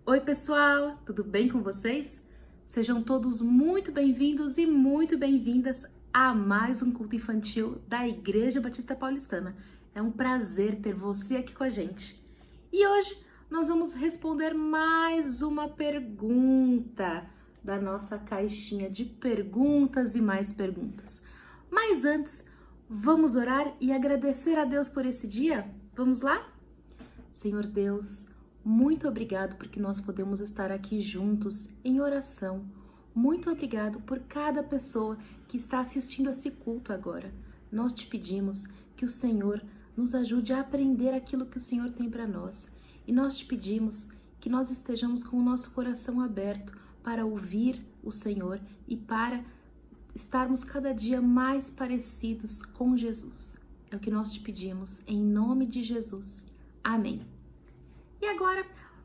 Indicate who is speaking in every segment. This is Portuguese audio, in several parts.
Speaker 1: Oi, pessoal, tudo bem com vocês? Sejam todos muito bem-vindos e muito bem-vindas a mais um culto infantil da Igreja Batista Paulistana. É um prazer ter você aqui com a gente. E hoje nós vamos responder mais uma pergunta da nossa caixinha de perguntas e mais perguntas. Mas antes, vamos orar e agradecer a Deus por esse dia? Vamos lá? Senhor Deus, muito obrigado porque nós podemos estar aqui juntos em oração. Muito obrigado por cada pessoa que está assistindo esse culto agora. Nós te pedimos que o Senhor nos ajude a aprender aquilo que o Senhor tem para nós. E nós te pedimos que nós estejamos com o nosso coração aberto para ouvir o Senhor e para estarmos cada dia mais parecidos com Jesus. É o que nós te pedimos, em nome de Jesus. Amém. E agora,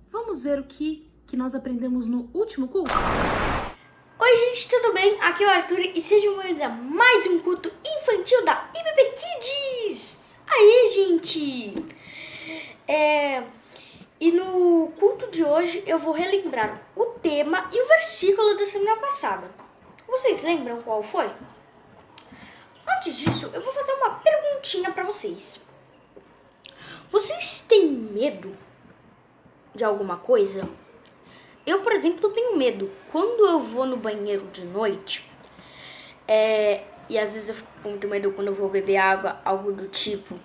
Speaker 1: vamos ver o que nós aprendemos no último culto?
Speaker 2: Oi gente, tudo bem? Aqui é o Arthur e sejam bem-vindos a mais um culto infantil da IBB Kids! Aí, gente! E no culto de hoje eu vou relembrar o tema e o versículo da semana passada. Vocês lembram qual foi? Antes disso, eu vou fazer uma perguntinha para vocês. Vocês têm medo de alguma coisa? Eu, por exemplo, tenho medo. Quando eu vou no banheiro de noite, e às vezes eu fico com muito medo quando eu vou beber água, algo do tipo,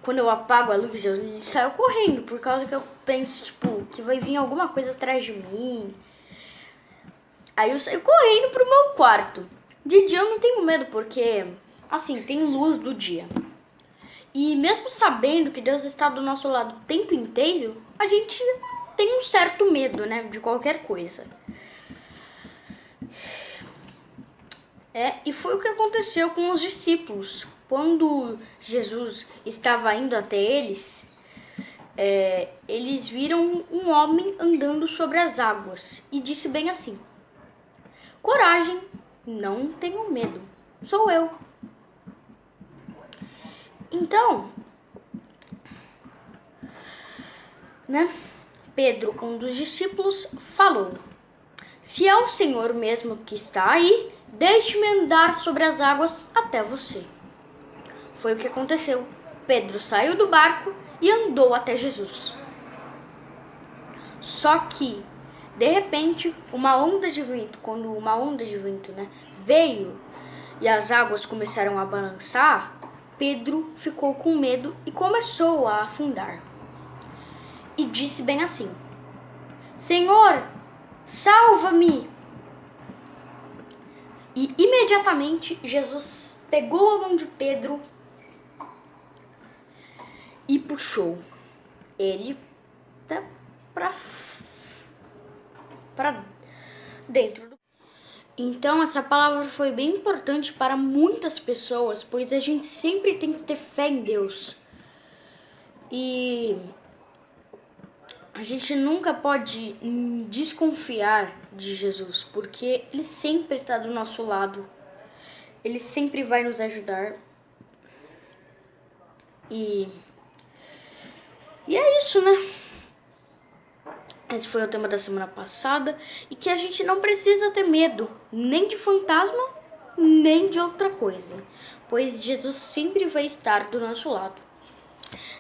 Speaker 2: quando eu apago a luz, eu saio correndo, por causa que eu penso, tipo, que vai vir alguma coisa atrás de mim. Aí eu saio correndo pro meu quarto. De dia eu não tenho medo, porque, assim, tem luz do dia. E mesmo sabendo que Deus está do nosso lado o tempo inteiro, a gente tem um certo medo, né, de qualquer coisa. E foi o que aconteceu com os discípulos. Quando Jesus estava indo até eles, eles viram um homem andando sobre as águas e disse bem assim: coragem, não tenham medo, sou eu. Então, Pedro, um dos discípulos, falou: se é o Senhor mesmo que está aí, deixe-me andar sobre as águas até você. Foi o que aconteceu. Pedro saiu do barco e andou até Jesus. Só que, de repente, quando uma onda de vento, veio e as águas começaram a balançar, Pedro ficou com medo e começou a afundar. E disse bem assim: Senhor, salva-me! E imediatamente Jesus pegou a mão de Pedro e puxou ele para dentro do... Então essa palavra foi bem importante para muitas pessoas, pois a gente sempre tem que ter fé em Deus. E a gente nunca pode desconfiar de Jesus, porque Ele sempre está do nosso lado. Ele sempre vai nos ajudar. E é isso, né? Esse foi o tema da semana passada. E que a gente não precisa ter medo, nem de fantasma, nem de outra coisa. Pois Jesus sempre vai estar do nosso lado.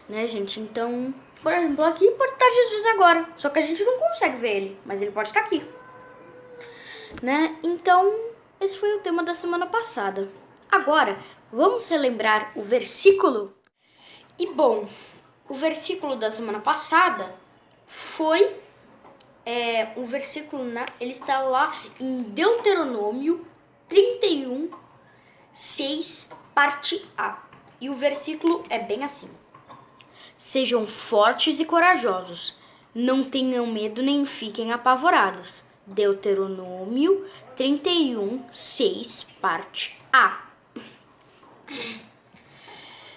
Speaker 2: Né, gente? Então, por exemplo, aqui pode estar Jesus agora. Só que a gente não consegue ver ele, mas ele pode estar aqui. Né? Então, esse foi o tema da semana passada. Agora, vamos relembrar o versículo? E bom, o versículo da semana passada foi um versículo, ele está lá em Deuteronômio 31, 6, parte A. E o versículo é bem assim: sejam fortes e corajosos, não tenham medo nem fiquem apavorados. Deuteronômio 31, 6, parte A.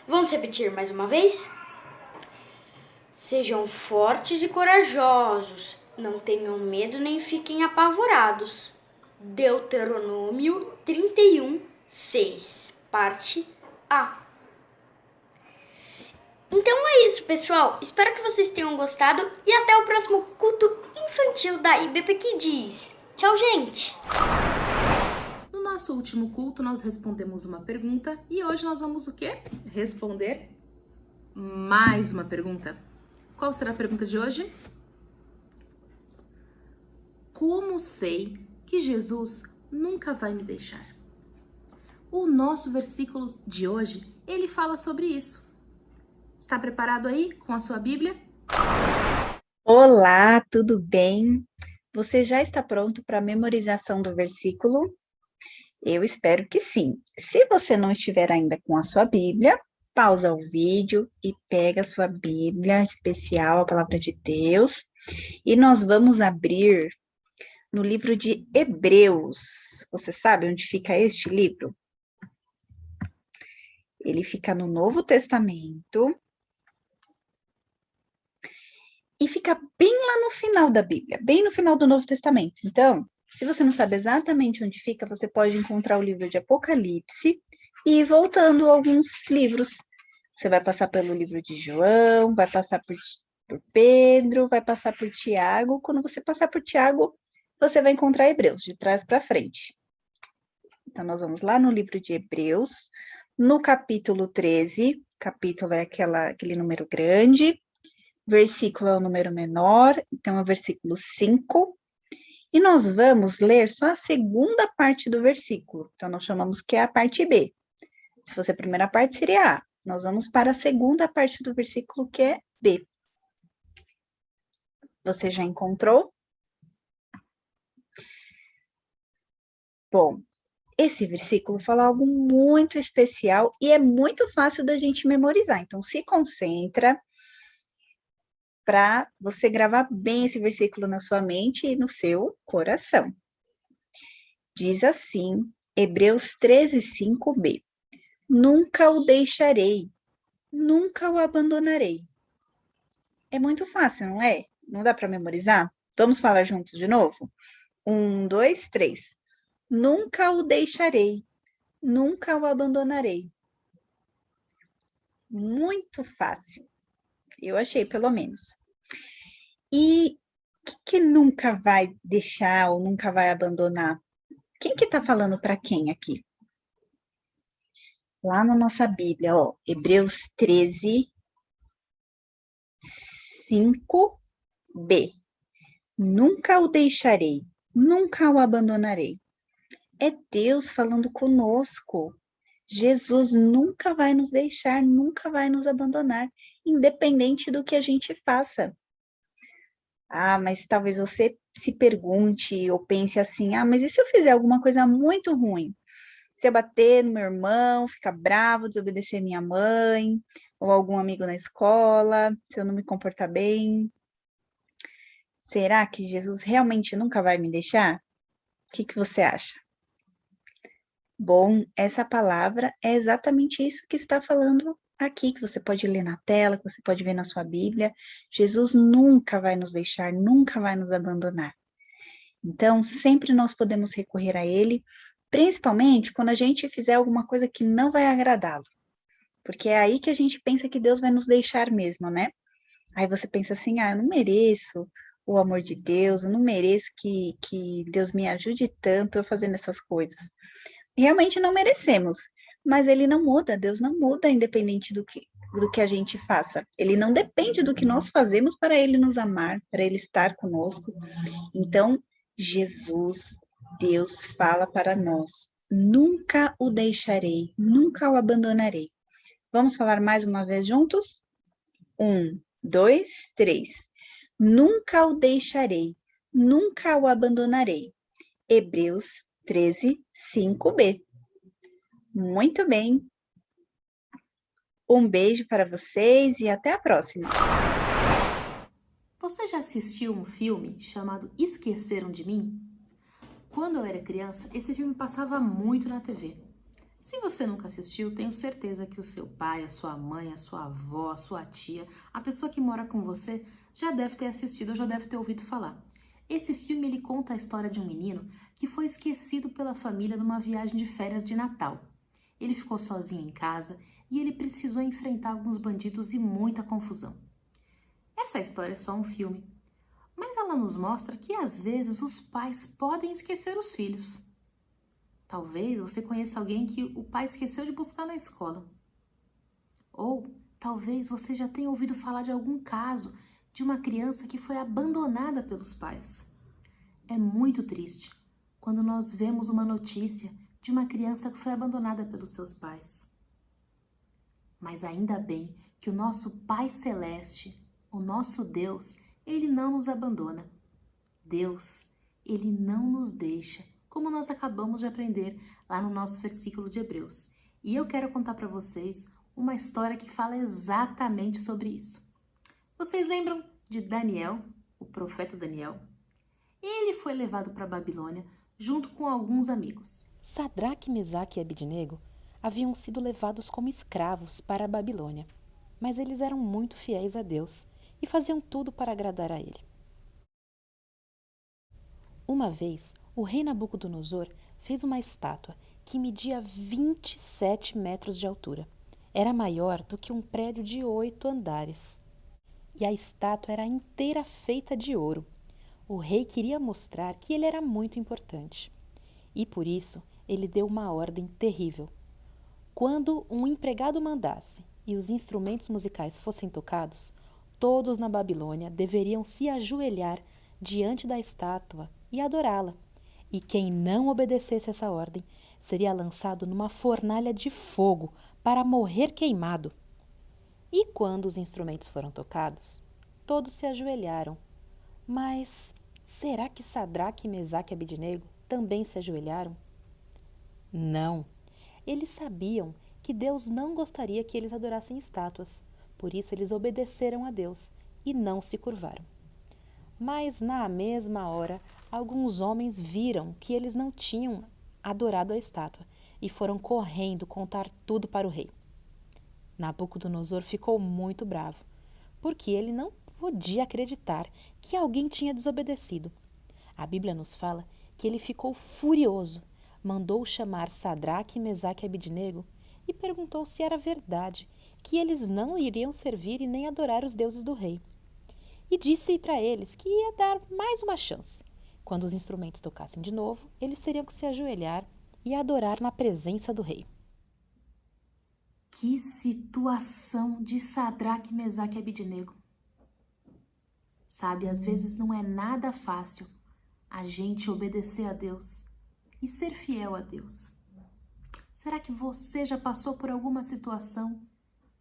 Speaker 2: Vamos repetir mais uma vez? Sejam fortes e corajosos, não tenham medo nem fiquem apavorados. Deuteronômio 31, 6, parte A. Então é isso, pessoal. Espero que vocês tenham gostado e até o próximo culto infantil da IBP Kids. Tchau, gente!
Speaker 1: No nosso último culto, nós respondemos uma pergunta e hoje nós vamos o quê? Responder mais uma pergunta. Qual será a pergunta de hoje? Como sei que Jesus nunca vai me deixar? O nosso versículo de hoje, ele fala sobre isso. Está preparado aí com a sua Bíblia?
Speaker 3: Olá, tudo bem? Você já está pronto para a memorização do versículo? Eu espero que sim. Se você não estiver ainda com a sua Bíblia, pausa o vídeo e pega a sua Bíblia especial, a Palavra de Deus, e nós vamos abrir no livro de Hebreus. Você sabe onde fica este livro? Ele fica no Novo Testamento e fica bem lá no final da Bíblia, bem no final do Novo Testamento. Então, se você não sabe exatamente onde fica, você pode encontrar o livro de Apocalipse e ir voltando alguns livros. Você vai passar pelo livro de João, vai passar por Pedro, vai passar por Tiago. Quando você passar por Tiago, você vai encontrar Hebreus, de trás para frente. Então, nós vamos lá no livro de Hebreus, no capítulo 13, capítulo é aquele número grande, versículo é o número menor, então é o versículo 5, e nós vamos ler só a segunda parte do versículo, então nós chamamos que é a parte B. Se fosse a primeira parte, seria A. Nós vamos para a segunda parte do versículo, que é B. Você já encontrou? Bom, esse versículo fala algo muito especial e é muito fácil da gente memorizar, então se concentra para você gravar bem esse versículo na sua mente e no seu coração. Diz assim, Hebreus 13, 5b. Nunca o deixarei, nunca o abandonarei. É muito fácil, não é? Não dá para memorizar? Vamos falar juntos de novo? 1, 2, 3. Nunca o deixarei, nunca o abandonarei. Muito fácil. Eu achei, pelo menos. E que nunca vai deixar ou nunca vai abandonar? Quem que tá falando para quem aqui? Lá na nossa Bíblia, ó, Hebreus 13, 5b. Nunca o deixarei, nunca o abandonarei. É Deus falando conosco. Jesus nunca vai nos deixar, nunca vai nos abandonar, independente do que a gente faça. Ah, mas talvez você se pergunte ou pense assim, ah, mas e se eu fizer alguma coisa muito ruim? Se eu bater no meu irmão, ficar bravo, desobedecer minha mãe, ou algum amigo na escola, se eu não me comportar bem, será que Jesus realmente nunca vai me deixar? O que você acha? Bom, essa palavra é exatamente isso que está falando aqui, que você pode ler na tela, que você pode ver na sua Bíblia. Jesus nunca vai nos deixar, nunca vai nos abandonar. Então, sempre nós podemos recorrer a Ele, principalmente quando a gente fizer alguma coisa que não vai agradá-lo. Porque é aí que a gente pensa que Deus vai nos deixar mesmo, né? Aí você pensa assim, ah, eu não mereço o amor de Deus, eu não mereço que Deus me ajude tanto eu fazendo essas coisas. Realmente não merecemos, mas Ele não muda, Deus não muda independente do que a gente faça. Ele não depende do que nós fazemos para Ele nos amar, para Ele estar conosco. Então, Jesus, Deus fala para nós, nunca o deixarei, nunca o abandonarei. Vamos falar mais uma vez juntos? 1, 2, 3. Nunca o deixarei, nunca o abandonarei. Hebreus 13, 5b. Muito bem. Um beijo para vocês e até a próxima.
Speaker 1: Você já assistiu um filme chamado Esqueceram de Mim? Quando eu era criança, esse filme passava muito na TV. Se você nunca assistiu, tenho certeza que o seu pai, a sua mãe, a sua avó, a sua tia, a pessoa que mora com você já deve ter assistido ou já deve ter ouvido falar. Esse filme ele conta a história de um menino que foi esquecido pela família numa viagem de férias de Natal. Ele ficou sozinho em casa e ele precisou enfrentar alguns bandidos e muita confusão. Essa história é só um filme, mas ela nos mostra que às vezes os pais podem esquecer os filhos. Talvez você conheça alguém que o pai esqueceu de buscar na escola. Ou talvez você já tenha ouvido falar de algum caso de uma criança que foi abandonada pelos pais. É muito triste quando nós vemos uma notícia de uma criança que foi abandonada pelos seus pais. Mas ainda bem que o nosso Pai Celeste, o nosso Deus, Ele não nos abandona. Deus, Ele não nos deixa, como nós acabamos de aprender lá no nosso versículo de Hebreus. E eu quero contar para vocês uma história que fala exatamente sobre isso. Vocês lembram de Daniel, o profeta Daniel? Ele foi levado para a Babilônia junto com alguns amigos.
Speaker 4: Sadraque, Mesaque e Abednego haviam sido levados como escravos para a Babilônia, mas eles eram muito fiéis a Deus e faziam tudo para agradar a ele. Uma vez, o rei Nabucodonosor fez uma estátua que media 27 metros de altura. Era maior do que um prédio de 8 andares. E a estátua era inteira feita de ouro. O rei queria mostrar que ele era muito importante. E por isso, ele deu uma ordem terrível. Quando um empregado mandasse e os instrumentos musicais fossem tocados, todos na Babilônia deveriam se ajoelhar diante da estátua e adorá-la. E quem não obedecesse essa ordem seria lançado numa fornalha de fogo para morrer queimado. E quando os instrumentos foram tocados, todos se ajoelharam. Mas será que Sadraque, Mesaque e Abednego também se ajoelharam? Não. Eles sabiam que Deus não gostaria que eles adorassem estátuas. Por isso eles obedeceram a Deus e não se curvaram. Mas na mesma hora, alguns homens viram que eles não tinham adorado a estátua e foram correndo contar tudo para o rei. Nabucodonosor ficou muito bravo, porque ele não podia acreditar que alguém tinha desobedecido. A Bíblia nos fala que ele ficou furioso, mandou chamar Sadraque, Mesaque e Abednego e perguntou se era verdade que eles não iriam servir e nem adorar os deuses do rei. E disse para eles que ia dar mais uma chance. Quando os instrumentos tocassem de novo, eles teriam que se ajoelhar e adorar na presença do rei.
Speaker 1: Que situação de Sadraque, Mesaque e Abednego. Sabe, às vezes não é nada fácil a gente obedecer a Deus e ser fiel a Deus. Será que você já passou por alguma situação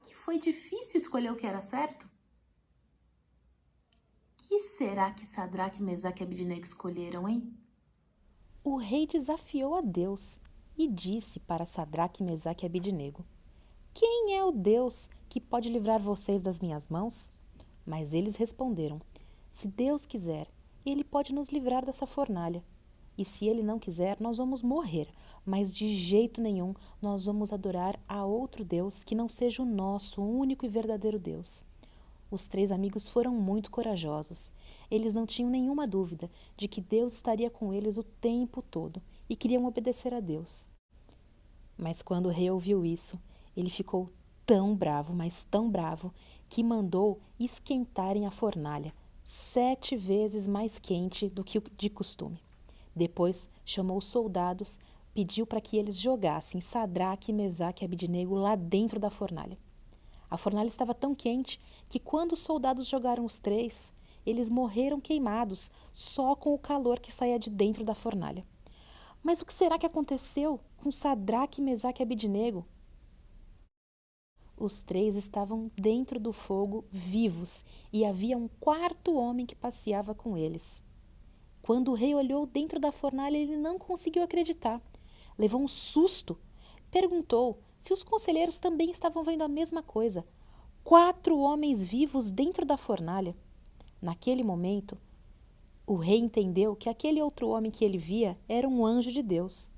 Speaker 1: que foi difícil escolher o que era certo? O que será que Sadraque, Mesaque e Abednego escolheram, hein?
Speaker 4: O rei desafiou a Deus e disse para Sadraque, Mesaque e Abednego: Quem é o Deus que pode livrar vocês das minhas mãos? Mas eles responderam: Se Deus quiser, Ele pode nos livrar dessa fornalha. E se Ele não quiser, nós vamos morrer. Mas de jeito nenhum nós vamos adorar a outro Deus que não seja o nosso único e verdadeiro Deus. Os 3 amigos foram muito corajosos. Eles não tinham nenhuma dúvida de que Deus estaria com eles o tempo todo e queriam obedecer a Deus. Mas quando o rei ouviu isso, ele ficou tão bravo, mas tão bravo, que mandou esquentarem a fornalha 7 vezes mais quente do que de costume. Depois chamou os soldados, pediu para que eles jogassem Sadraque, Mesaque e Abednego lá dentro da fornalha. A fornalha estava tão quente que quando os soldados jogaram os 3, eles morreram queimados só com o calor que saía de dentro da fornalha. Mas o que será que aconteceu com Sadraque, Mesaque e Abednego? Os 3 estavam dentro do fogo vivos e havia um 4º homem que passeava com eles. Quando o rei olhou dentro da fornalha, ele não conseguiu acreditar. Levou um susto. Perguntou se os conselheiros também estavam vendo a mesma coisa. 4 homens vivos dentro da fornalha. Naquele momento, o rei entendeu que aquele outro homem que ele via era um anjo de Deus.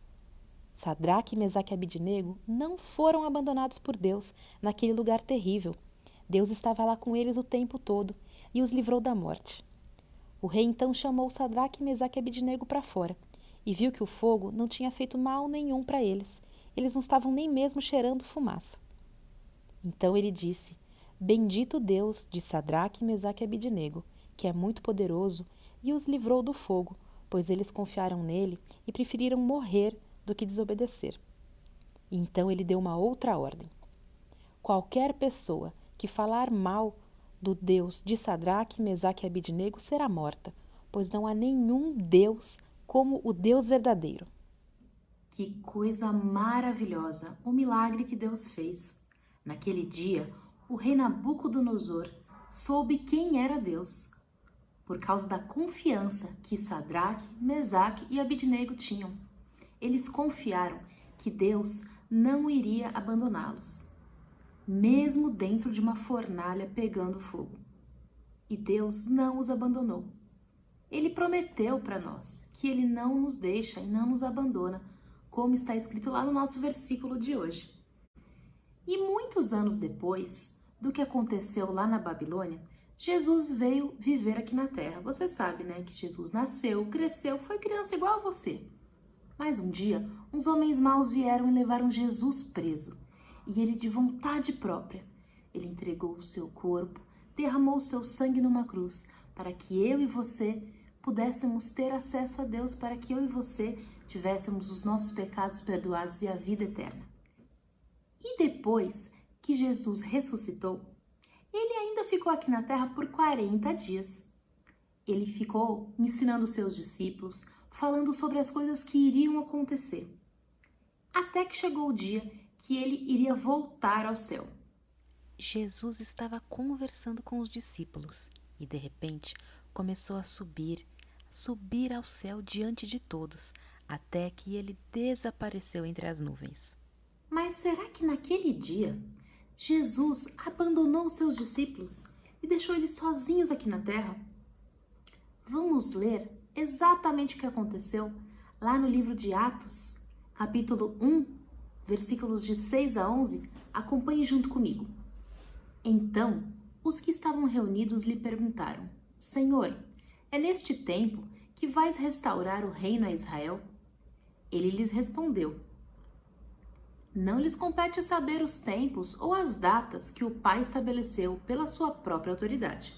Speaker 4: Sadraque, Mesaque e Abednego não foram abandonados por Deus naquele lugar terrível. Deus estava lá com eles o tempo todo e os livrou da morte. O rei então chamou Sadraque, Mesaque e Abednego para fora e viu que o fogo não tinha feito mal nenhum para eles. Eles não estavam nem mesmo cheirando fumaça. Então ele disse: Bendito Deus de Sadraque, Mesaque e Abidnego, que é muito poderoso, e os livrou do fogo, pois eles confiaram nele e preferiram morrer do que desobedecer. E então ele deu uma outra ordem. Qualquer pessoa que falar mal do Deus de Sadraque, Mesaque e Abidnego será morta, pois não há nenhum Deus como o Deus verdadeiro.
Speaker 1: Que coisa maravilhosa, o milagre que Deus fez. Naquele dia, o rei Nabucodonosor soube quem era Deus, por causa da confiança que Sadraque, Mesaque e Abidnego tinham. Eles confiaram que Deus não iria abandoná-los, mesmo dentro de uma fornalha pegando fogo. E Deus não os abandonou. Ele prometeu para nós que Ele não nos deixa e não nos abandona, como está escrito lá no nosso versículo de hoje. E muitos anos depois do que aconteceu lá na Babilônia, Jesus veio viver aqui na Terra. Você sabe, né, que Jesus nasceu, cresceu, foi criança igual a você. Mas um dia, uns homens maus vieram e levaram Jesus preso. E ele, de vontade própria, ele entregou o seu corpo, derramou o seu sangue numa cruz, para que eu e você pudéssemos ter acesso a Deus, para que eu e você tivéssemos os nossos pecados perdoados e a vida eterna. E depois que Jesus ressuscitou, ele ainda ficou aqui na Terra por 40 dias. Ele ficou ensinando os seus discípulos, falando sobre as coisas que iriam acontecer. Até que chegou o dia que ele iria voltar ao céu.
Speaker 4: Jesus estava conversando com os discípulos e, de repente, começou a subir ao céu diante de todos, até que ele desapareceu entre as nuvens.
Speaker 1: Mas será que naquele dia Jesus abandonou os seus discípulos e deixou eles sozinhos aqui na terra? Vamos ler exatamente o que aconteceu lá no livro de Atos, capítulo 1, versículos de 6 a 11. Acompanhe junto comigo. Então, os que estavam reunidos lhe perguntaram: Senhor, é neste tempo que vais restaurar o reino a Israel? Ele lhes respondeu: Não lhes compete saber os tempos ou as datas que o Pai estabeleceu pela sua própria autoridade,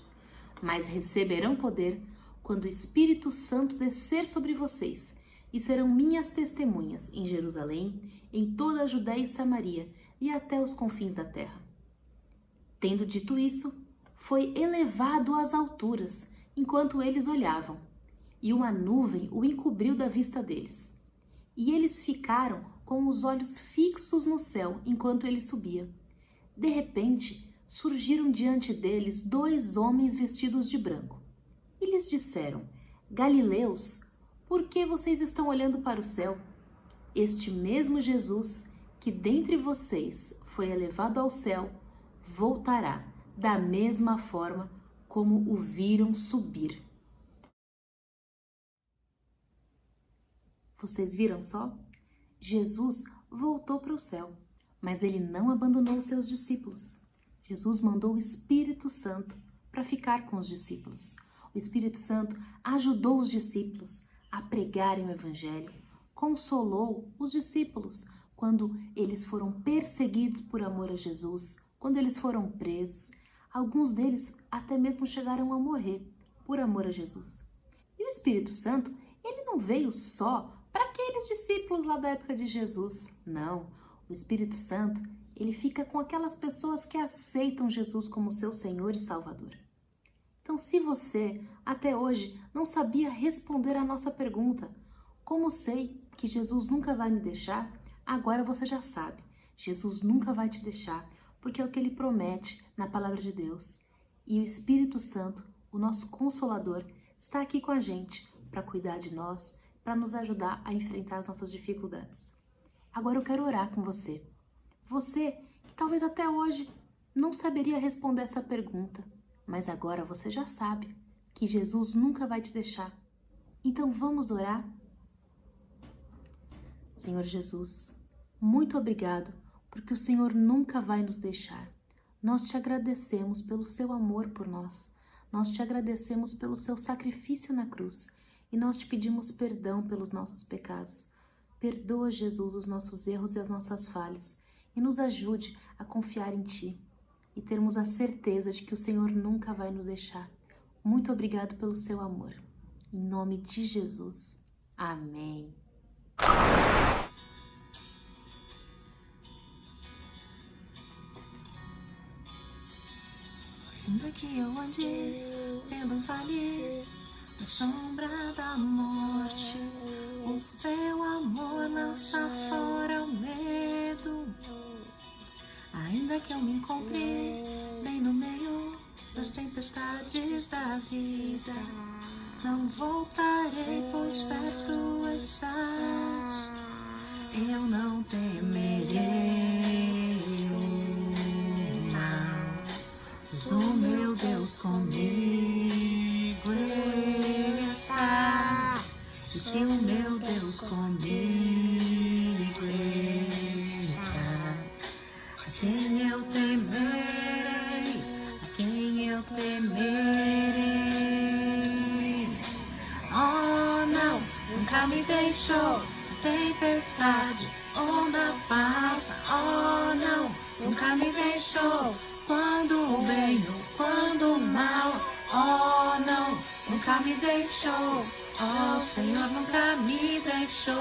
Speaker 1: mas receberão poder quando o Espírito Santo descer sobre vocês, e serão minhas testemunhas em Jerusalém, em toda a Judéia e Samaria e até os confins da terra. Tendo dito isso, foi elevado às alturas, enquanto eles olhavam, e uma nuvem o encobriu da vista deles. E eles ficaram com os olhos fixos no céu enquanto ele subia. De repente, surgiram diante deles 2 homens vestidos de branco. E lhes disseram: Galileus, por que vocês estão olhando para o céu? Este mesmo Jesus, que dentre vocês foi elevado ao céu, voltará da mesma forma como o viram subir. Vocês viram só? Jesus voltou para o céu, mas ele não abandonou os seus discípulos. Jesus mandou o Espírito Santo para ficar com os discípulos. O Espírito Santo ajudou os discípulos a pregarem o Evangelho, consolou os discípulos quando eles foram perseguidos por amor a Jesus, quando eles foram presos. Alguns deles até mesmo chegaram a morrer por amor a Jesus. E o Espírito Santo, ele não veio só para aqueles discípulos lá da época de Jesus. Não, o Espírito Santo, ele fica com aquelas pessoas que aceitam Jesus como seu Senhor e Salvador. Então, se você, até hoje, não sabia responder a nossa pergunta, como sei que Jesus nunca vai me deixar? Agora você já sabe, Jesus nunca vai te deixar, porque é o que Ele promete na Palavra de Deus. E o Espírito Santo, o nosso Consolador, está aqui com a gente para cuidar de nós, para nos ajudar a enfrentar as nossas dificuldades. Agora eu quero orar com você. Você que talvez até hoje não saberia responder essa pergunta, mas agora você já sabe que Jesus nunca vai te deixar. Então vamos orar? Senhor Jesus, muito obrigado, porque o Senhor nunca vai nos deixar. Nós te agradecemos pelo seu amor por nós. Nós te agradecemos pelo seu sacrifício na cruz. E nós te pedimos perdão pelos nossos pecados. Perdoa, Jesus, os nossos erros e as nossas falhas. e nos ajude a confiar em Ti e termos a certeza de que o Senhor nunca vai nos deixar. Muito obrigado pelo seu amor. Em nome de Jesus. Amém. Ainda que eu ande pelo vale na sombra da morte, o seu amor lança fora o medo. Ainda que eu me encontre bem no meio das tempestades da vida, não voltarei, pois perto estás. Eu não temerei o mal, pois o meu Deus comigo está. E se o meu Deus comigo está, a quem eu temerei, a quem eu temerei. Oh não, nunca me deixou a tempestade, onda passa. Oh não, nunca me deixou quando o bem ou quando o mal. Oh não, nunca me deixou. Oh, Senhor nunca me deixou.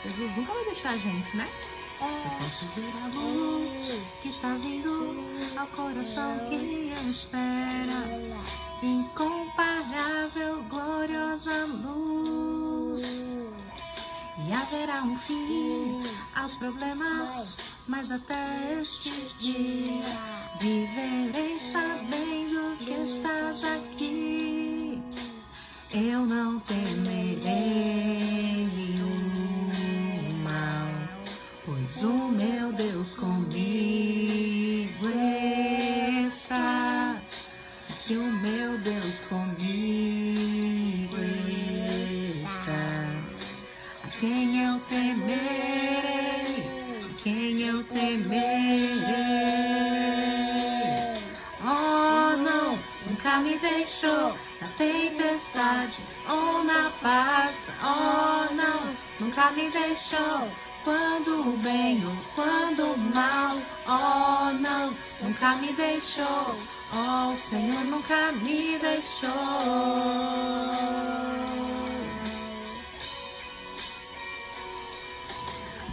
Speaker 1: Jesus nunca vai deixar a gente, né? Eu posso ver a luz que está vindo ao coração que espera. Incomparável, gloriosa luz. E haverá um fim aos problemas, mas até este dia viverei sabendo que estás aqui. Eu não temerei o mal, pois o meu Deus comigo está. Se o meu Deus comigo está, a quem eu temerei, a quem eu temerei. Oh não, nunca me deixou na tempestade ou na paz. Oh não, nunca me deixou quando o bem ou quando o mal. Oh não, nunca me deixou. Oh, o Senhor nunca me deixou.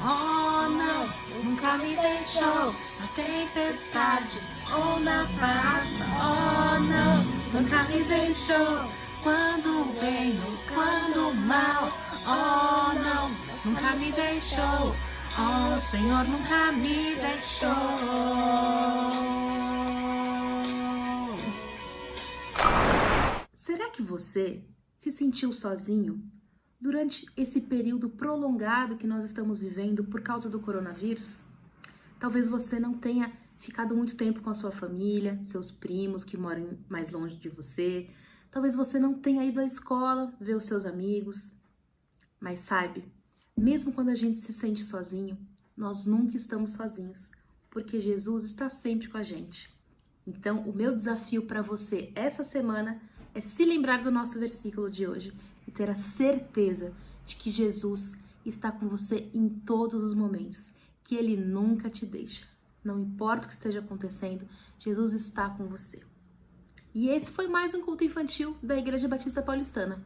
Speaker 1: Oh não, nunca me deixou na tempestade ou na paz. Oh não, nunca me deixou quando o bem ou quando o mal. Oh não, nunca me deixou. Oh, o Senhor nunca me deixou. Será que você se sentiu sozinho durante esse período prolongado que nós estamos vivendo por causa do coronavírus? Talvez você não tenha ficado muito tempo com a sua família, seus primos que moram mais longe de você. Talvez você não tenha ido à escola ver os seus amigos. Mas saiba, mesmo quando a gente se sente sozinho, nós nunca estamos sozinhos, porque Jesus está sempre com a gente. Então, o meu desafio para você essa semana é se lembrar do nosso versículo de hoje e ter a certeza de que Jesus está com você em todos os momentos, que Ele nunca te deixa. Não importa o que esteja acontecendo, Jesus está com você. E esse foi mais um culto infantil da Igreja Batista Paulistana.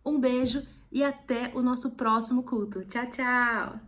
Speaker 1: Um beijo e até o nosso próximo culto. Tchau, tchau!